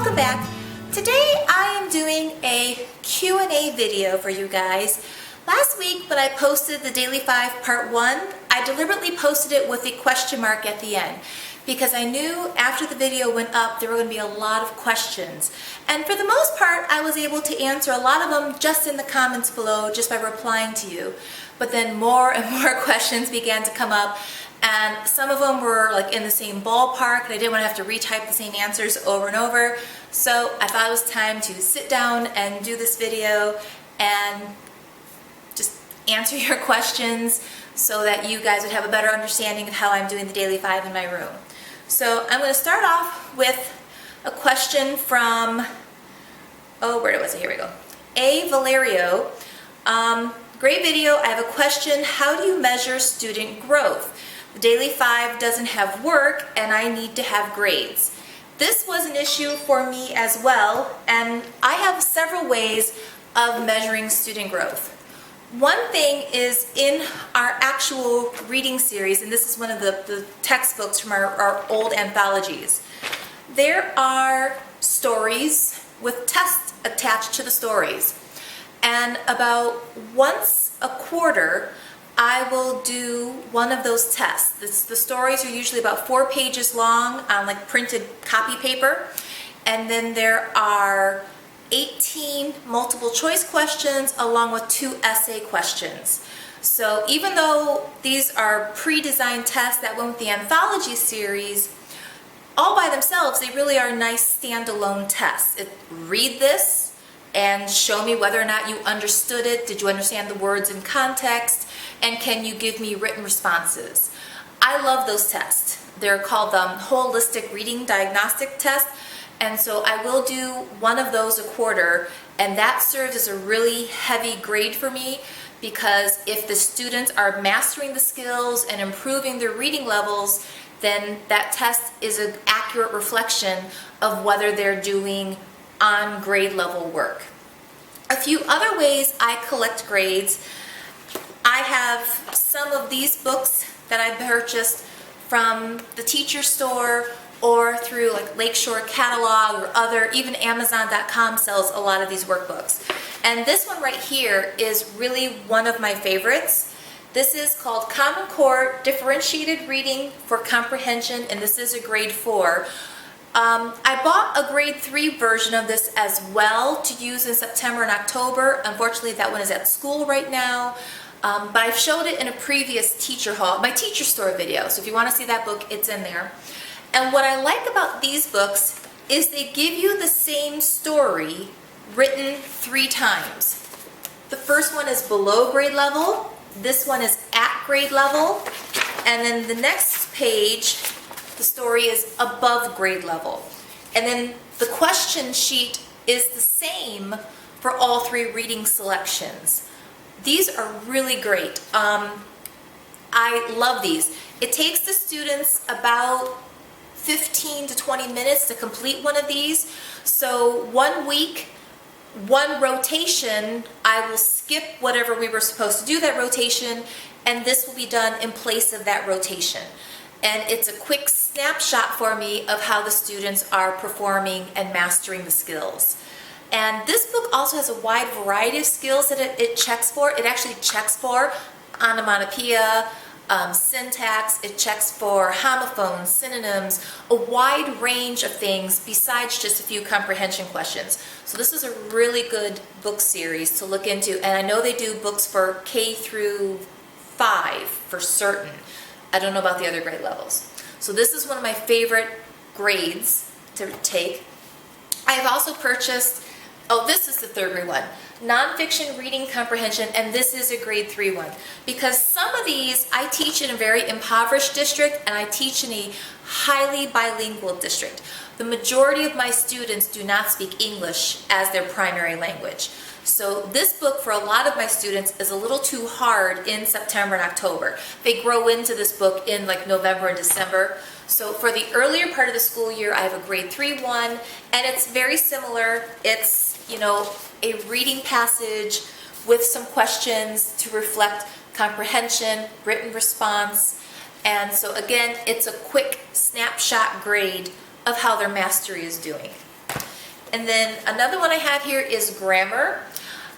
welcome back. Today I am doing a Q&A video for you guys. Last week when I posted the Daily 5 Part 1, I deliberately posted it with a question mark at the end because I knew after the video went up there were going to be a lot of questions. And for the most part I was able to answer a lot of them just in the comments below just by replying to you. But then more and more questions began to come up, and some of them were like in the same ballpark and I didn't want to have to retype the same answers over and over. So I thought it was time to sit down and do this video and just answer your questions so that you guys would have a better understanding of how I'm doing the Daily 5 in my room. So I'm going to start off with a question from, where was it? Here we go. A. Valerio. Great video. I have a question. How do you measure student growth? The Daily 5 doesn't have work and I need to have grades. This was an issue for me as well, and I have several ways of measuring student growth. One thing is in our actual reading series, and this is one of the textbooks from our old anthologies. There are stories with tests attached to the stories. And about once a quarter, I will do one of those tests. The stories are usually about 4 pages long on like printed copy paper. And then there are 18 multiple choice questions along with 2 essay questions. So even though these are pre-designed tests that went with the anthology series, all by themselves, they really are nice standalone tests. Read this and show me whether or not you understood it. Did you understand the words in context? And can you give me written responses? I love those tests. They're called the Holistic Reading Diagnostic Test. And so I will do one of those a quarter, and that serves as a really heavy grade for me because if the students are mastering the skills and improving their reading levels, then that test is an accurate reflection of whether they're doing on grade level work. A few other ways I collect grades. I have some of these books that I purchased from the teacher store or through like Lakeshore Catalog or other, even Amazon.com sells a lot of these workbooks. And this one right here is really one of my favorites. This is called Common Core Differentiated Reading for Comprehension, and this is a grade 4. I bought a grade 3 version of this as well to use in September and October. Unfortunately, that one is at school right now. But I've showed it in a previous teacher hall, my teacher store video. So if you want to see that book, it's in there. And what I like about these books is they give you the same story written 3 times. The first one is below grade level. This one is at grade level. And then the next page, the story is above grade level. And then the question sheet is the same for all 3 reading selections. These are really great. I love these. It takes the students about 15 to 20 minutes to complete one of these. So 1 week, 1 rotation, I will skip whatever we were supposed to do that rotation, and this will be done in place of that rotation. And it's a quick snapshot for me of how the students are performing and mastering the skills. And this book also has a wide variety of skills that it checks for. It actually checks for onomatopoeia, syntax, it checks for homophones, synonyms, a wide range of things besides just a few comprehension questions. So this is a really good book series to look into, and I know they do books for K through 5 for certain. I don't know about the other grade levels. So this is one of my favorite grades to take. I've also purchased, this is the 3rd grade one, Nonfiction Reading Comprehension, and this is a grade 3 one. Because some of these, I teach in a very impoverished district and I teach in a highly bilingual district. The majority of my students do not speak English as their primary language. So this book for a lot of my students is a little too hard in September and October. They grow into this book in like November and December. So for the earlier part of the school year, I have a grade 3 one, and it's very similar. It's, you know, a reading passage with some questions to reflect comprehension, written response, and so again, it's a quick snapshot grade of how their mastery is doing. And then another one I have here is grammar.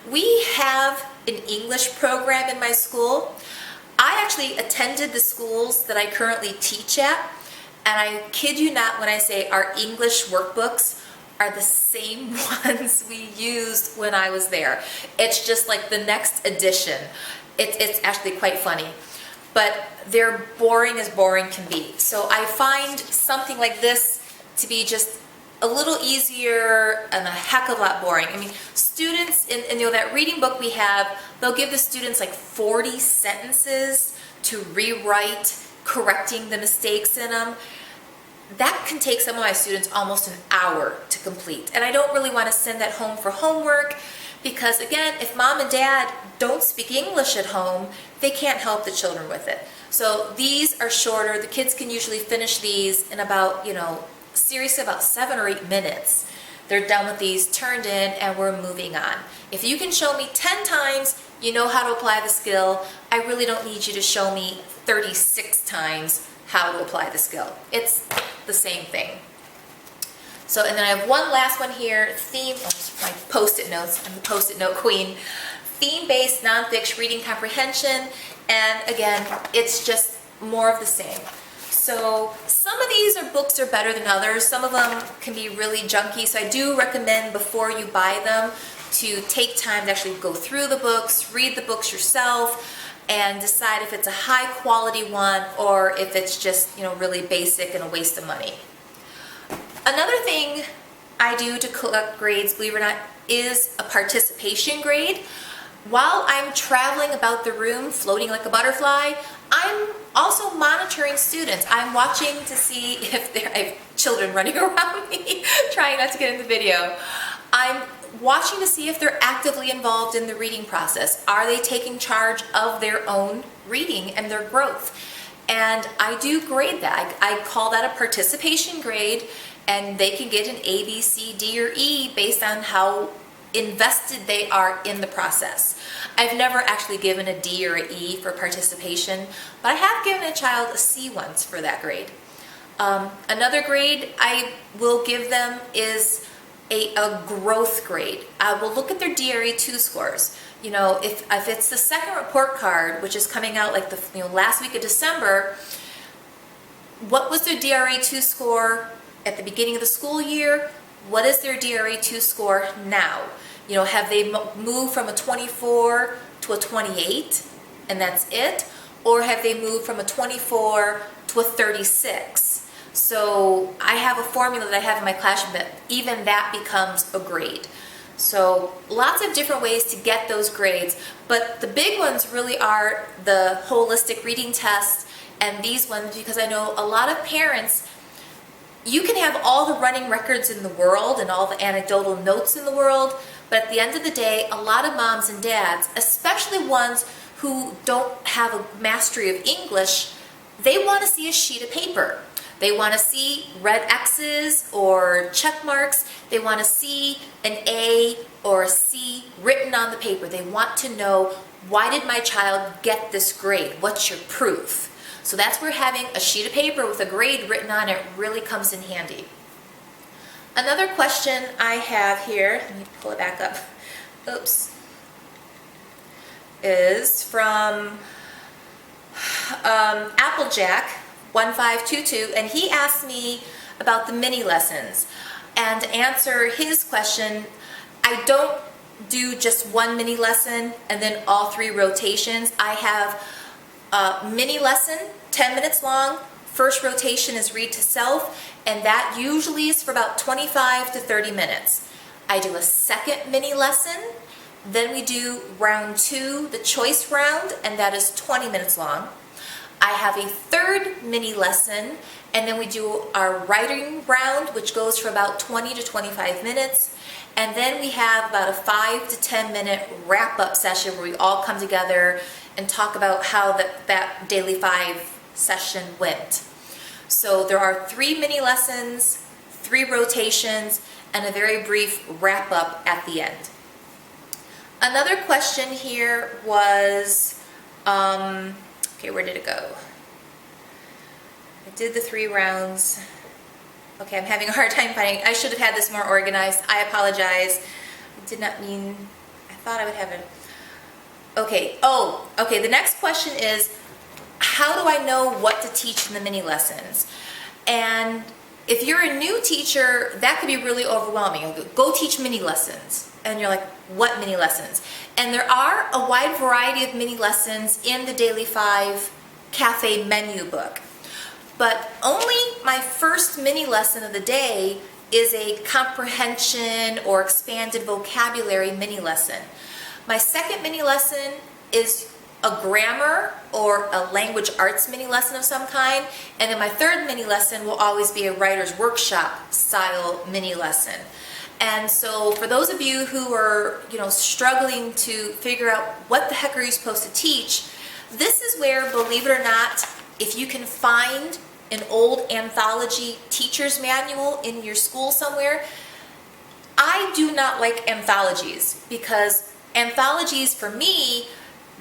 We have an English program in my school. I actually attended the schools that I currently teach at, and I kid you not when I say our English workbooks are the same ones we used when I was there. It's just like the next edition. It's actually quite funny. But they're boring as boring can be. So I find something like this to be just a little easier and a heck of a lot boring. I mean, students, in that reading book we have, they'll give the students like 40 sentences to rewrite, correcting the mistakes in them. That can take some of my students almost an hour to complete. And I don't really want to send that home for homework because, again, if mom and dad don't speak English at home, they can't help the children with it. So these are shorter. The kids can usually finish these in about, seriously about 7 or 8 minutes. They're done with these, turned in, and we're moving on. If you can show me 10 times you know how to apply the skill, I really don't need you to show me 36 times how to apply the skill. It's the same thing. So, and then I have one last one here, my post-it notes, I'm the post-it note queen. Theme-based nonfiction reading comprehension, and again, it's just more of the same. So some of these books are better than others. Some of them can be really junky, so I do recommend before you buy them to take time to actually go through the books, read the books yourself, and decide if it's a high quality one or if it's just really basic and a waste of money. Another thing I do to collect grades, believe it or not, is a participation grade. While I'm traveling about the room, floating like a butterfly, I'm also monitoring students. I'm watching to see if I have children running around me, trying not to get in the video. I'm watching to see if they're actively involved in the reading process. Are they taking charge of their own reading and their growth? And I do grade that. I call that a participation grade, and they can get an A, B, C, D, or E based on how invested they are in the process. I've never actually given a D or an E for participation, but I have given a child a C once for that grade. Another grade I will give them is a growth grade. I will look at their DRE2 scores. If it's the second report card, which is coming out like the last week of December, what was their DRE2 score at the beginning of the school year? What is their DRE2 score now? Have they moved from a 24 to a 28 and that's it? Or have they moved from a 24 to a 36? So I have a formula that I have in my classroom that even that becomes a grade. So lots of different ways to get those grades, but the big ones really are the holistic reading test and these ones, because I know a lot of parents, you can have all the running records in the world and all the anecdotal notes in the world, but at the end of the day, a lot of moms and dads, especially ones who don't have a mastery of English, they want to see a sheet of paper. They want to see red X's or check marks. They want to see an A or a C written on the paper. They want to know, why did my child get this grade? What's your proof? So that's where having a sheet of paper with a grade written on it really comes in handy. Another question I have here, let me pull it back up, oops, is from Applejack 1522, and he asked me about the mini lessons. And to answer his question, I don't do just one mini lesson and then all 3 rotations. I have a mini lesson, 10 minutes long. First rotation is read to self, and that usually is for about 25 to 30 minutes. I do a second mini lesson, then we do round 2, the choice round, and that is 20 minutes long. I have a third mini lesson, and then we do our writing round, which goes for about 20 to 25 minutes. And then we have about a 5 to 10 minute wrap-up session where we all come together and talk about how that Daily 5 session went. So there are 3 mini lessons, 3 rotations, and a very brief wrap-up at the end. Another question here was, okay, where did it go? I did the 3 rounds. Okay, I'm having a hard time finding, I should have had this more organized. I apologize. I did not mean, I thought I would have it. Okay, okay, the next question is, how do I know what to teach in the mini lessons? And if you're a new teacher, that could be really overwhelming. Go teach mini lessons. And you're like, what mini lessons? And there are a wide variety of mini lessons in the Daily 5 Cafe menu book. But only my first mini lesson of the day is a comprehension or expanded vocabulary mini lesson. My second mini lesson is a grammar or a language arts mini lesson of some kind, and then my third mini lesson will always be a writer's workshop style mini lesson. And so for those of you who are, struggling to figure out what the heck are you supposed to teach, this is where, believe it or not, if you can find an old anthology teacher's manual in your school somewhere. I do not like anthologies because anthologies for me,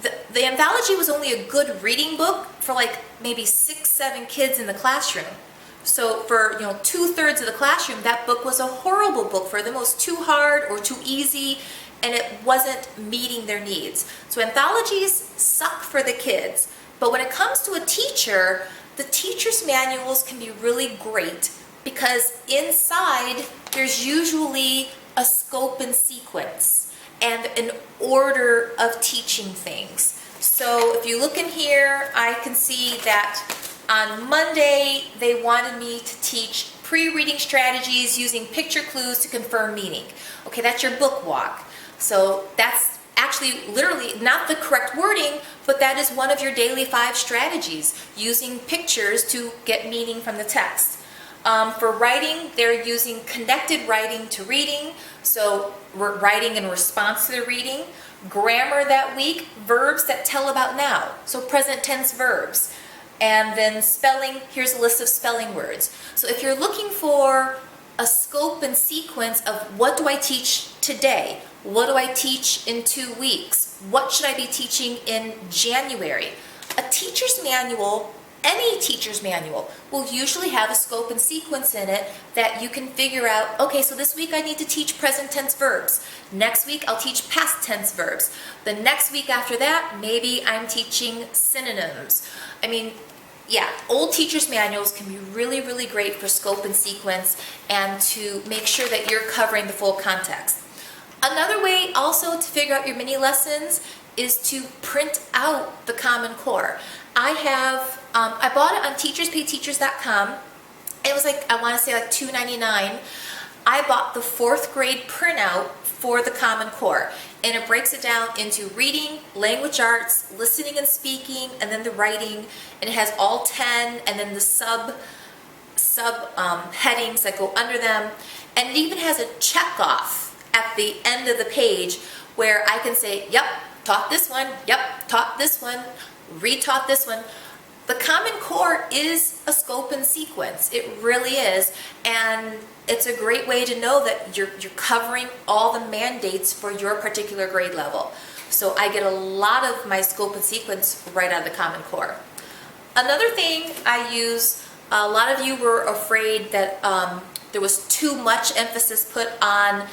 the anthology was only a good reading book for like maybe 6-7 kids in the classroom. So for 2/3 of the classroom, that book was a horrible book for them. It was too hard or too easy, and it wasn't meeting their needs. So anthologies suck for the kids. But when it comes to a teacher, the teacher's manuals can be really great because inside there's usually a scope and sequence and an order of teaching things. So if you look in here, I can see that on Monday they wanted me to teach pre-reading strategies using picture clues to confirm meaning. Okay, that's your book walk. So that's actually literally not the correct wording, but that is one of your Daily 5 strategies, using pictures to get meaning from the text. For writing, they're using connected writing to reading, so we're writing in response to the reading. Grammar that week, verbs that tell about now, so present tense verbs. And then spelling, here's a list of spelling words. So if you're looking for a scope and sequence of what do I teach today, what do I teach in 2 weeks, what should I be teaching in January, a teacher's manual, any teacher's manual, will usually have a scope and sequence in it that you can figure out, okay, so this week I need to teach present tense verbs. Next week I'll teach past tense verbs. The next week after that, maybe I'm teaching synonyms. I mean, yeah, old teacher's manuals can be really, really great for scope and sequence and to make sure that you're covering the full context. Another way also to figure out your mini lessons is to print out the Common Core. I bought it on teacherspayteachers.com. It was like, I want to say like $2.99. I bought the 4th grade printout for the Common Core, and it breaks it down into reading, language arts, listening and speaking, and then the writing, and it has all 10, and then the sub headings that go under them, and it even has a check off at the end of the page where I can say, yep, taught this one, yep, taught this one, retaught this one. The Common Core is a scope and sequence. It really is. And it's a great way to know that you're covering all the mandates for your particular grade level. So I get a lot of my scope and sequence right out of the Common Core. Another thing I use, a lot of you were afraid that there was too much emphasis put on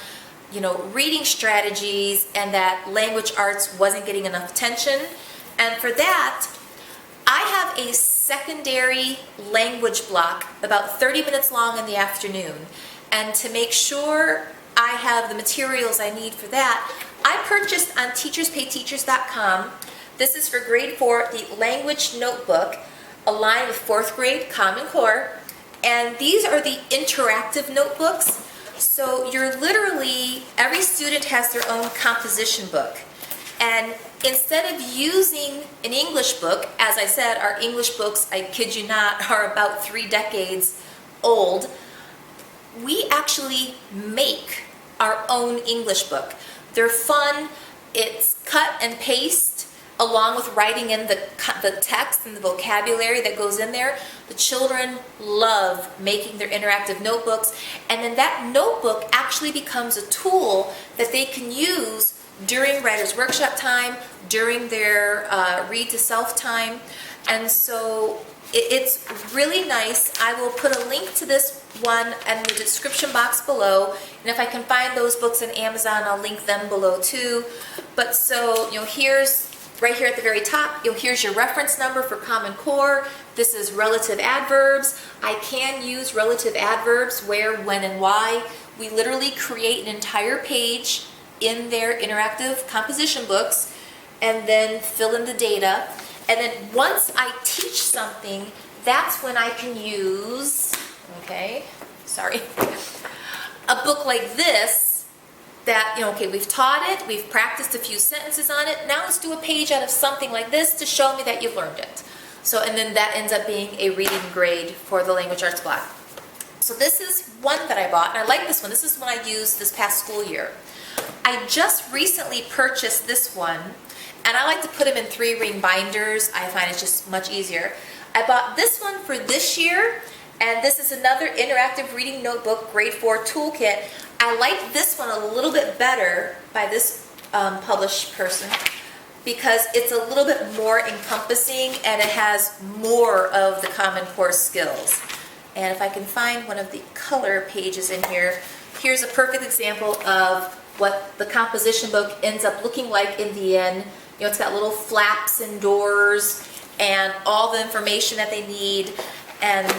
reading strategies and that language arts wasn't getting enough attention. And for that, I have a secondary language block about 30 minutes long in the afternoon. And to make sure I have the materials I need for that, I purchased on teacherspayteachers.com, this is for grade 4, the language notebook aligned with 4th grade Common Core. And these are the interactive notebooks. So you're literally, every student has their own composition book. And instead of using an English book, as I said, our English books, I kid you not, are about 3 decades old, we actually make our own English book. They're fun, it's cut and paste, along with writing in the text and the vocabulary that goes in there. The children love making their interactive notebooks, and then that notebook actually becomes a tool that they can use during writer's workshop time, during their read to self time. And so it's really nice. I will put a link to this one in the description box below, and if I can find those books on Amazon, I'll link them below too. But so, here's right here at the very top, here's your reference number for Common Core. This is relative adverbs. I can use relative adverbs, where, when, and why. We literally create an entire page in their interactive composition books and then fill in the data. And then once I teach something, that's when I can use, a book like this that, okay, we've taught it, we've practiced a few sentences on it, now let's do a page out of something like this to show me that you've learned it. So, and then that ends up being a reading grade for the language arts block. So this is one that I bought, and I like this one. This is one I used this past school year. I just recently purchased this one, and I like to put them in 3-ring binders. I find it's just much easier. I bought this one for this year, and this is another interactive reading notebook, grade 4 toolkit. I like this one a little bit better by this published person because it's a little bit more encompassing and it has more of the Common Core skills. And if I can find one of the color pages in here, here's a perfect example of what the composition book ends up looking like in the end. It's got little flaps and doors and all the information that they need, and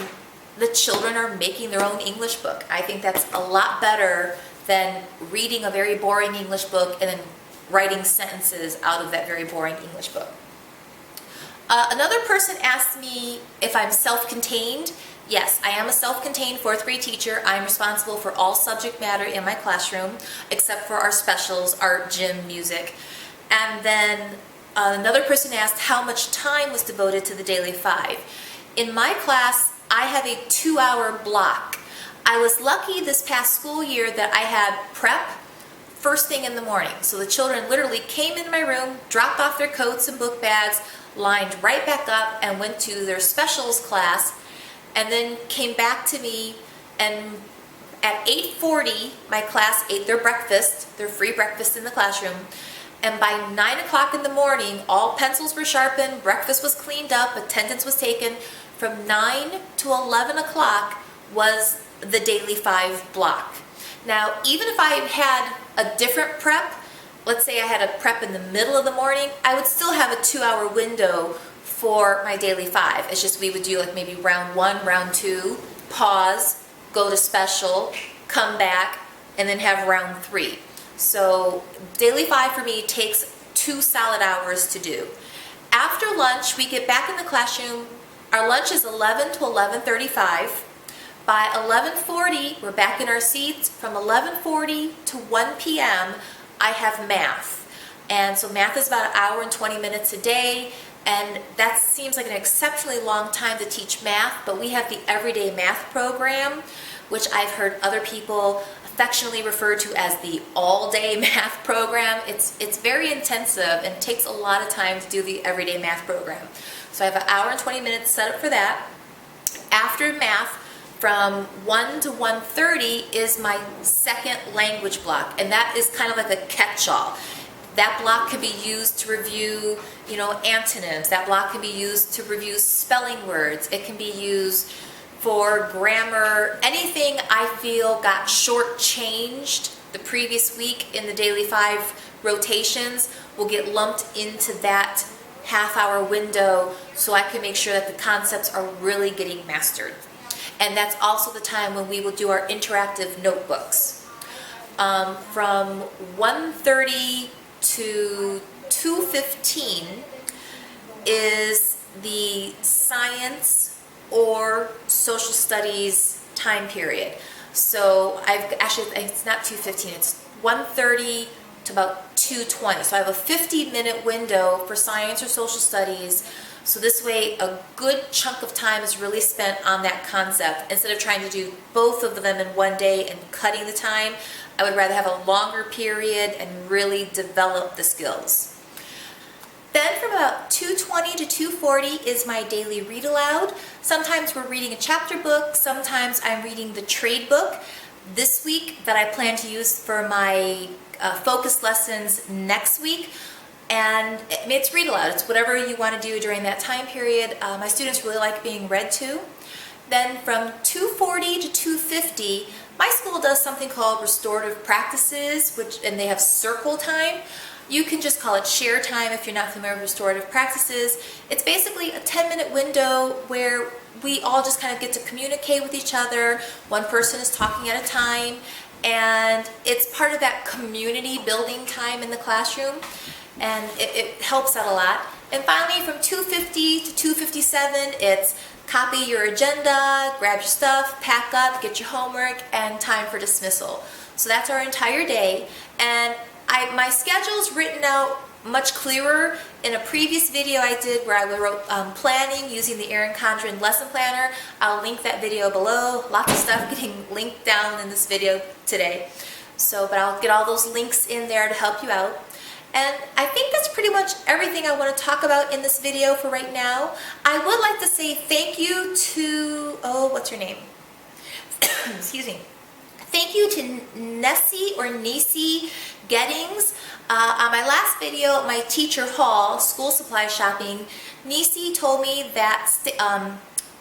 the children are making their own English book. I think that's a lot better than reading a very boring English book and then writing sentences out of that very boring English book. Another person asked me if I'm self-contained. Yes, I am a self-contained 4th grade teacher. I'm responsible for all subject matter in my classroom, except for our specials, art, gym, music. And then another person asked how much time was devoted to the Daily 5. In my class, I have a 2-hour block. I was lucky this past school year that I had prep first thing in the morning. So the children literally came in my room, dropped off their coats and book bags, lined right back up and went to their specials class, and then came back to me, and at 8:40 my class ate their breakfast, their free breakfast in the classroom, and by 9 o'clock in the morning all pencils were sharpened, breakfast was cleaned up, attendance was taken. From 9 to 11 o'clock was the Daily 5 block. Now, even if I had a different prep, let's say I had a prep in the middle of the morning, I would still have a 2-hour window for my Daily 5. It's just we would do like maybe round 1, round 2, pause, go to special, come back, and then have round 3. So Daily 5 for me takes 2 solid hours to do. After lunch, we get back in the classroom. Our lunch is 11 to 11:35. By 11:40, we're back in our seats. From 11:40 to 1 p.m., I have math. And so math is about 1 hour and 20 minutes a day, and that seems like an exceptionally long time to teach math, but we have the Everyday Math program, which I've heard other people affectionately refer to as the all-day math program. It's very intensive and takes a lot of time to do the Everyday Math program. So I have 1 hour and 20 minutes set up for that. After math, from 1 to 1:30 is my second language block, and that is kind of like a catch-all. That block can be used to review, antonyms. That block can be used to review spelling words. It can be used for grammar. Anything I feel got shortchanged the previous week in the Daily 5 rotations will get lumped into that half-hour window so I can make sure that the concepts are really getting mastered. And that's also the time when we will do our interactive notebooks. From 1:30 to 2:15 is the science or social studies time period. So it's not 2:15, it's 1:30 to about 2:20. So I have a 50-minute window for science or social studies. So this way, a good chunk of time is really spent on that concept. Instead of trying to do both of them in one day and cutting the time, I would rather have a longer period and really develop the skills. Then from about 2:20 to 2:40 is my daily read aloud. Sometimes we're reading a chapter book, sometimes I'm reading the trade book. This week that I plan to use for my focus lessons next week. And it's read aloud. It's whatever you want to do during that time period. My students really like being read to. Then from 2:40 to 2:50, my school does something called restorative practices, and they have circle time. You can just call it share time if you're not familiar with restorative practices. It's basically a 10-minute window where we all just kind of get to communicate with each other. One person is talking at a time, and it's part of that community building time in the classroom, and it helps out a lot. And finally, from 2:50 to 2:57, it's copy your agenda, grab your stuff, pack up, get your homework, and time for dismissal. So that's our entire day. And my schedule's written out much clearer. In a previous video I did where I wrote planning using the Erin Condren lesson planner. I'll link that video below. Lots of stuff getting linked down in this video today. But I'll get all those links in there to help you out. And I think that's pretty much everything I want to talk about in this video for right now. I would like to say thank you to, what's her name? Excuse me. Thank you to Nessie Gettings. On my last video, my teacher haul, school supply shopping, Nessie told me that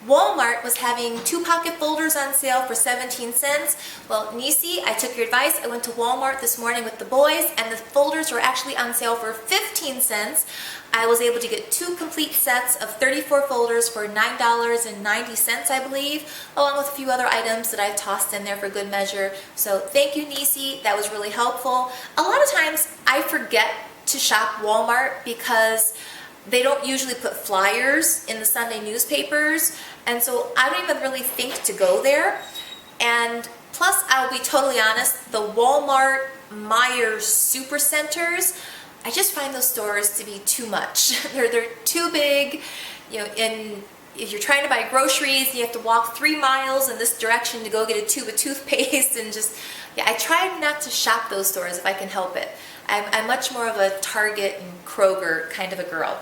Walmart was having 2-pocket folders on sale for 17 cents. Well, Nessie, I took your advice. I went to Walmart this morning with the boys, and the folders were actually on sale for 15 cents. I was able to get 2 complete sets of 34 folders for $9.90, I believe, along with a few other items that I tossed in there for good measure. So thank you, Nessie. That was really helpful. A lot of times I forget to shop Walmart because they don't usually put flyers in the Sunday newspapers, and so I don't even really think to go there. And plus, I'll be totally honest, the Walmart Myers Supercenters, I just find those stores to be too much. They're too big, and if you're trying to buy groceries, you have to walk 3 miles in this direction to go get a tube of toothpaste, and I try not to shop those stores if I can help it. I'm much more of a Target and Kroger kind of a girl.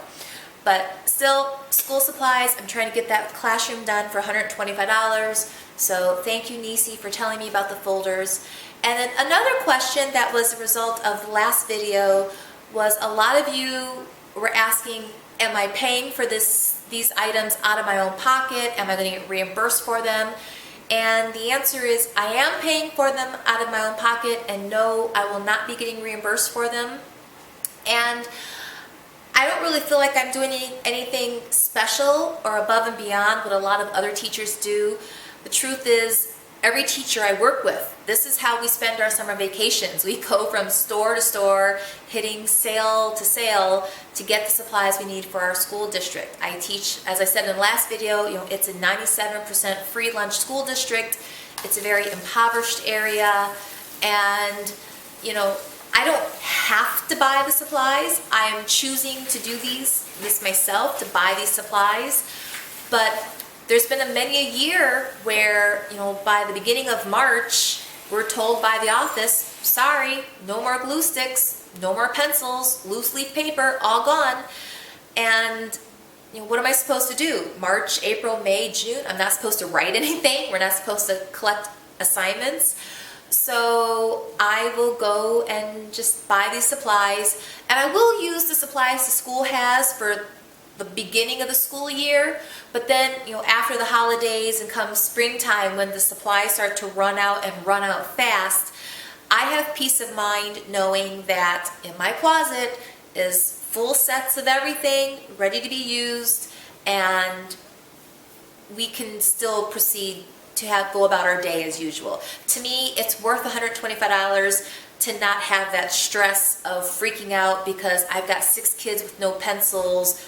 But still, school supplies, I'm trying to get that classroom done for $125. So thank you, Nessie, for telling me about the folders. And then another question that was a result of the last video was a lot of you were asking, am I paying for these items out of my own pocket? Am I going to get reimbursed for them? And the answer is I am paying for them out of my own pocket, and no, I will not be getting reimbursed for them. And I don't really feel like I'm doing anything special or above and beyond what a lot of other teachers do. The truth is, every teacher I work with, this is how we spend our summer vacations. We go from store to store, hitting sale to sale to get the supplies we need for our school district. I teach, as I said in the last video, it's a 97% free lunch school district. It's a very impoverished area, and I don't have to buy the supplies. I am choosing to do this myself, to buy these supplies. But there's been many a year where, by the beginning of March, we're told by the office, sorry, no more glue sticks, no more pencils, loose leaf paper, all gone. And what am I supposed to do? March, April, May, June? I'm not supposed to write anything. We're not supposed to collect assignments. So I will go and just buy these supplies, and I will use the supplies the school has for the beginning of the school year, but then after the holidays and come springtime when the supplies start to run out and run out fast, I have peace of mind knowing that in my closet is full sets of everything ready to be used, and we can still proceed to go about our day as usual. To me, it's worth $125 to not have that stress of freaking out because I've got 6 kids with no pencils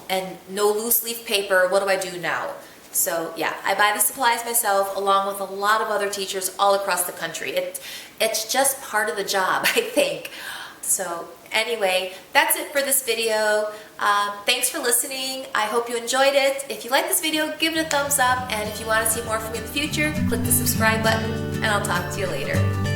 and no loose leaf paper. What do I do now? So yeah, I buy the supplies myself along with a lot of other teachers all across the country. It's just part of the job, I think. So anyway, that's it for this video. Thanks for listening. I hope you enjoyed it. If you like this video, give it a thumbs up. And if you want to see more from me in the future, click the subscribe button, and I'll talk to you later.